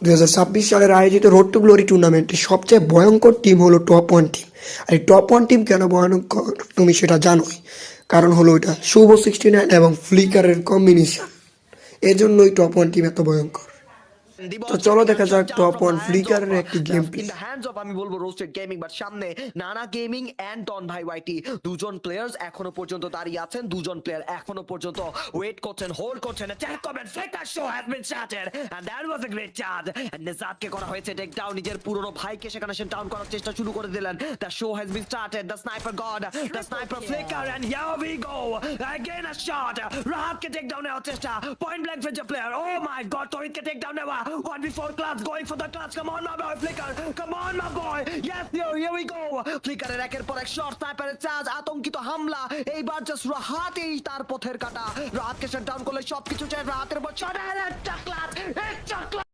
2026 সালের আয়োজিত road to Glory টুর্নামেন্টে সবচেয়ে ভয়ঙ্কর টিম হলো টপ ওয়ান টিম। আর এই টপ ওয়ান টিম কেন ভয়ঙ্কর তুমি সেটা জানোই, কারণ হলো এটা শুভ 69 এবং ফ্লিকারের কম্বিনেশন, এজন্যই টপ ওয়ান টিম এত ভয়ঙ্কর। তো চলো দেখা যাক টপ ওয়ান ফ্লিকারের একটি গেম প্লে। আমি বলবো রোস্টেড গেমিং, বাট সামনে নানা গেমিং এন্ড ডন ভাই ওয়াইটি দুজন প্লেয়ার্স এখনো পর্যন্ত দাঁড়িয়ে আছেন। দুজন প্লেয়ার এখনো পর্যন্ত ওয়েট করছেন, হোল্ড করছেন। Attack comment Flicker show has been shattered and that was a great charge. And নিজাতকে করা হয়েছে টেক ডাউন, নিজের পুরনো ভাইকে সেখানে সে ডাউন করার চেষ্টা শুরু করে দিলেন। The show has been started, the sniper god, the sniper Flicker, and here we go again a shot. রাহাতকে টেক ডাউন নেওয়ার চেষ্টা, পয়েন্ট ব্ল্যাঙ্ক ফেঞ্জ প্লেয়ার। ও মাই গড, তহিদকে টেক ডাউন নেওয়া 1v4 clutch, going for the clutch. Come on my boy Flicker, come on my boy, yes yo, here we go. ফ্লিকারের একের পর এক shot, স্নাইপারের charge, আতঙ্কিত হামলা। এইবার জাস্ট রাহাতই তার পথের কাটা। রাহাতকে শাট ডাউন করলে সবকিছু চাই রাহাতের উপর। শট, একটা ক্লাচ, একটা ক্লাচ।